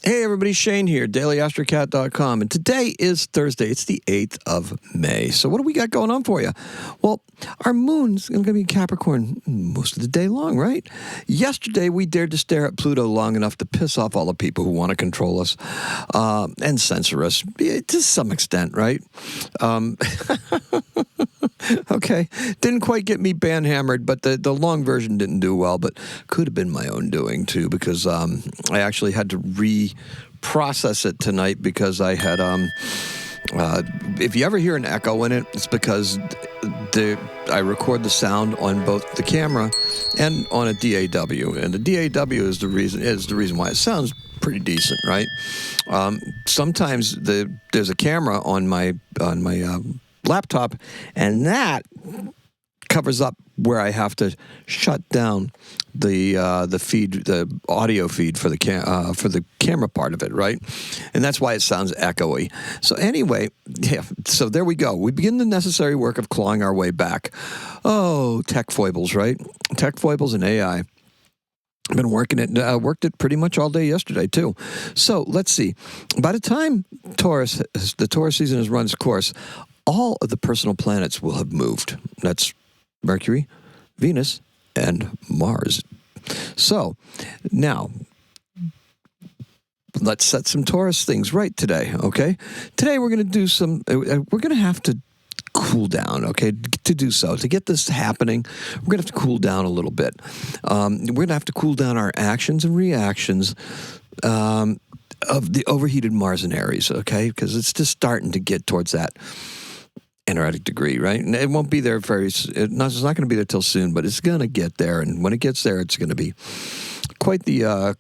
Hey everybody, Shane here, daily-astrocat.com, and today is Thursday. It's the 8th of May. So what do we got going on for you? Well, our moon's going to be in Capricorn most of the day long, right? Yesterday, we dared to stare at Pluto long enough to piss off all the people who want to control us and censor us, to some extent, right? Okay, didn't quite get me ban-hammered, but the long version didn't do well, but could have been my own doing, too, because I actually had to reprocess it tonight because I had, if you ever hear an echo in it, it's because I record the sound on both the camera and on a DAW, and the DAW is the reason why it sounds pretty decent, right? Sometimes there's a camera on my laptop, and that covers up where I have to shut down the feed, the audio feed for the camera part of it, right? And that's why it sounds echoey. So anyway, yeah. So there we go. We begin the necessary work of clawing our way back. Oh, tech foibles, right? Tech foibles and AI. I've been worked it pretty much all day yesterday, too. So let's see. By the time the Taurus season has run its course, all of the personal planets will have moved. That's Mercury, Venus, and Mars. So now, let's set some Taurus things right today, okay? Today we're going to have to cool down, okay, to do so. To get this happening, we're going to have to cool down a little bit. We're going to have to cool down our actions and reactions of the overheated Mars and Aries, okay? Because it's just starting to get towards that energetic degree, right? And it won't be there it's not going to be there till soon, but it's going to get there. And when it gets there, it's going to be quite the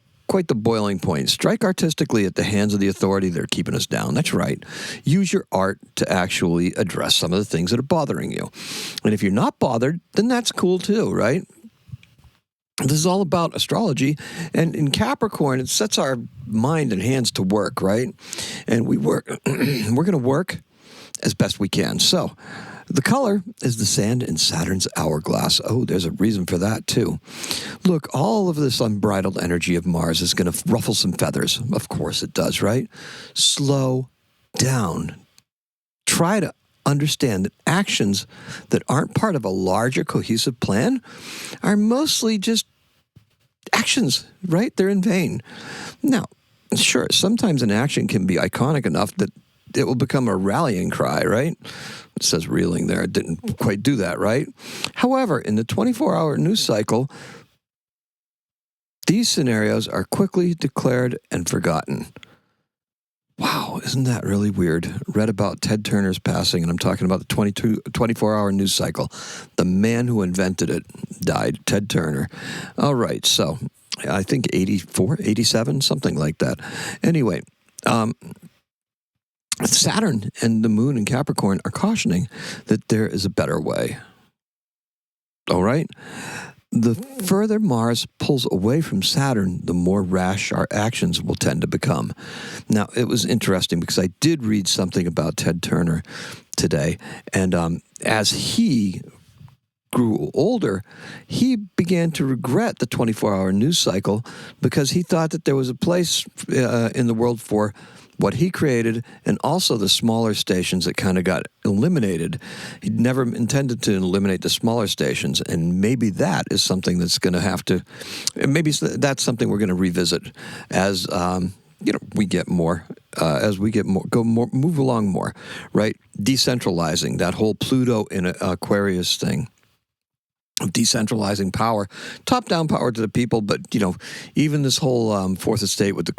boiling point. Strike artistically at the hands of the authority that are keeping us down. That's right. Use your art to actually address some of the things that are bothering you. And if you're not bothered, then that's cool too, right? This is all about astrology, and in Capricorn, it sets our mind and hands to work, right? And we're going to work as best we can. So the color is the sand in Saturn's hourglass. Oh, there's a reason for that, too. Look, all of this unbridled energy of Mars is going to ruffle some feathers. Of course it does, right? Slow down. Try to understand that actions that aren't part of a larger cohesive plan are mostly just actions, right? They're in vain. Now, sure, sometimes an action can be iconic enough that it will become a rallying cry, right? It says reeling there. It didn't quite do that, right? However, in the 24-hour news cycle, these scenarios are quickly declared and forgotten. Wow, isn't that really weird? Read about Ted Turner's passing, and I'm talking about the 24-hour news cycle. The man who invented it died, Ted Turner. All right, so I think 84, 87, something like that. Anyway, Saturn and the moon in Capricorn are cautioning that there is a better way. All right? The further Mars pulls away from Saturn, the more rash our actions will tend to become. Now, it was interesting because I did read something about Ted Turner today, and as he grew older, he began to regret the 24-hour news cycle because he thought that there was a place in the world for what he created, and also the smaller stations that kind of got eliminated. He never intended to eliminate the smaller stations, and maybe that is something that's going to have to, maybe that's something we're going to revisit as, we get more, move along more, right? Decentralizing, that whole Pluto in Aquarius thing. Decentralizing power, top-down power to the people, but, even this whole fourth estate with the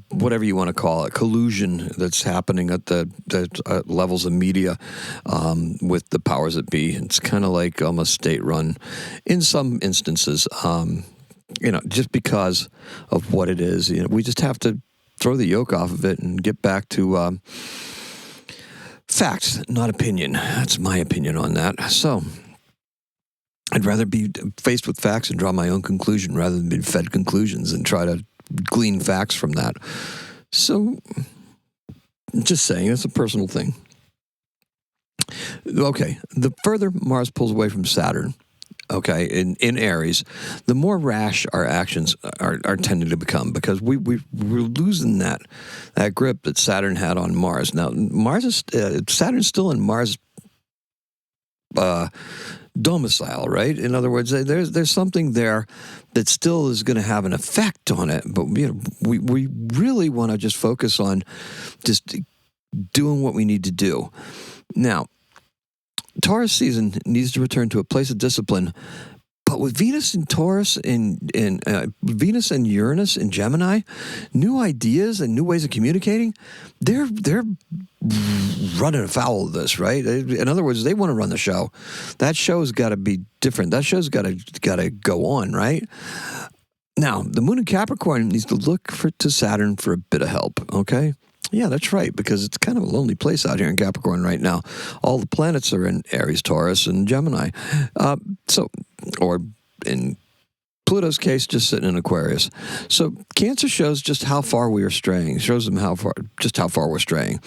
whatever you want to call it, collusion that's happening at the levels of media with the powers that be. It's kind of like almost state-run in some instances, just because of what it is. We just have to throw the yoke off of it and get back to facts, not opinion. That's my opinion on that. So I'd rather be faced with facts and draw my own conclusion rather than be fed conclusions and try to glean facts from that. So, just saying, it's a personal thing. Okay, the further Mars pulls away from Saturn, okay, in Aries, the more rash our actions are tending to become, because we're losing that grip that Saturn had on Mars. Now, Saturn's still in Mars' domicile, right? In other words, there's something there that still is going to have an effect on it, but we really want to just focus on just doing what we need to do. Now, Taurus season needs to return to a place of discipline, but with Venus in Taurus and Venus and Uranus in Gemini, new ideas and new ways of communicating, they're running afoul of this, right? In other words, they want to run the show. That show's got to be different. That show's got to go on, right? Now, the moon in Capricorn needs to look to Saturn for a bit of help, okay? Yeah, that's right, because it's kind of a lonely place out here in Capricorn right now. All the planets are in Aries, Taurus, and Gemini. Or in Pluto's case, just sitting in Aquarius. So Cancer shows just how far we are straying. Shows them how far we're straying.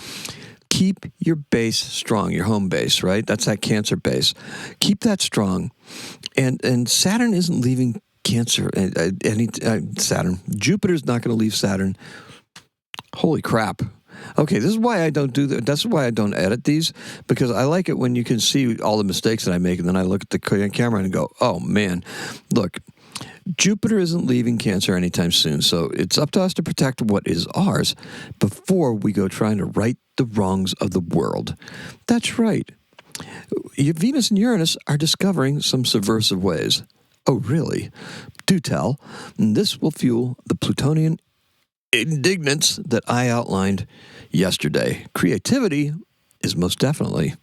Keep your base strong, your home base, right? That's that Cancer base. Keep that strong. And Saturn isn't leaving Cancer. Saturn. Jupiter's not going to leave Saturn. Holy crap. Okay, this is why I don't do that. That's why I don't edit these, because I like it when you can see all the mistakes that I make, and then I look at the camera and go, oh, man, look, Jupiter isn't leaving Cancer anytime soon, so it's up to us to protect what is ours before we go trying to right the wrongs of the world. That's right. Venus and Uranus are discovering some subversive ways. Oh, really? Do tell. And this will fuel the Plutonian indignance that I outlined yesterday. Creativity is most definitely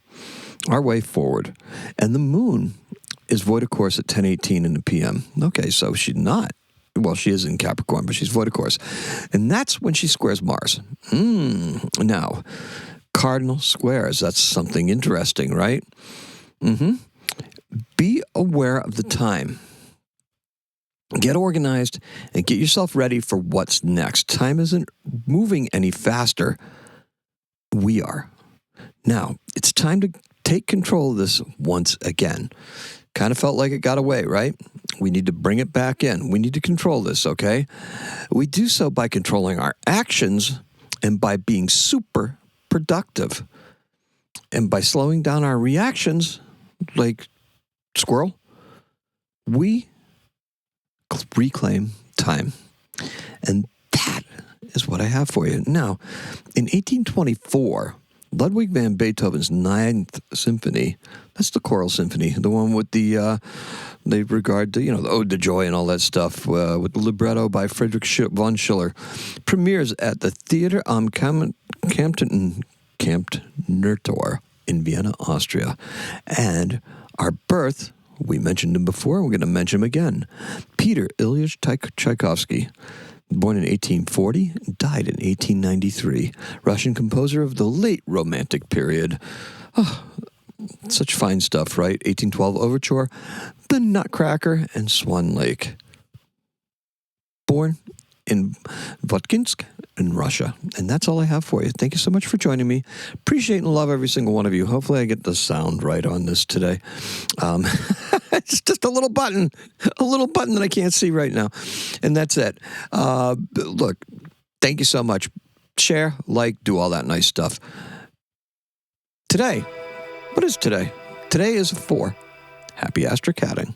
our way forward. And the moon is void of course at 10:18 in the p.m. Okay, so she's not. Well, she is in Capricorn, but she's void of course. And that's when she squares Mars. Now, cardinal squares, that's something interesting, right? Be aware of the time. Get organized and get yourself ready for what's next. Time isn't moving any faster. We are. Now, it's time to take control of this once again. Kind of felt like it got away, right? We need to bring it back in. We need to control this, okay? We do so by controlling our actions and by being super productive. And by slowing down our reactions, like squirrel, we reclaim time. And that is what I have for you. Now, in 1824, Ludwig van Beethoven's Ninth Symphony, that's the choral symphony, the one with the, they regard to, the Ode to Joy and all that stuff, with the libretto by Friedrich von Schiller, premieres at the Theater am Kampnertor in Vienna, Austria. And our birth, we mentioned him before, we're going to mention him again. Peter Ilyich Tchaikovsky, born in 1840, died in 1893. Russian composer of the late Romantic period. Oh, such fine stuff, right? 1812 Overture, The Nutcracker, and Swan Lake. Born in Votkinsk in Russia. And that's all I have for you. Thank you so much for joining me. Appreciate and love every single one of you. Hopefully I get the sound right on this today. It's just a little button that I can't see right now. And that's it. Look, thank you so much. Share, like, do all that nice stuff. Today, what is today? Today is 4. Happy astrocatting.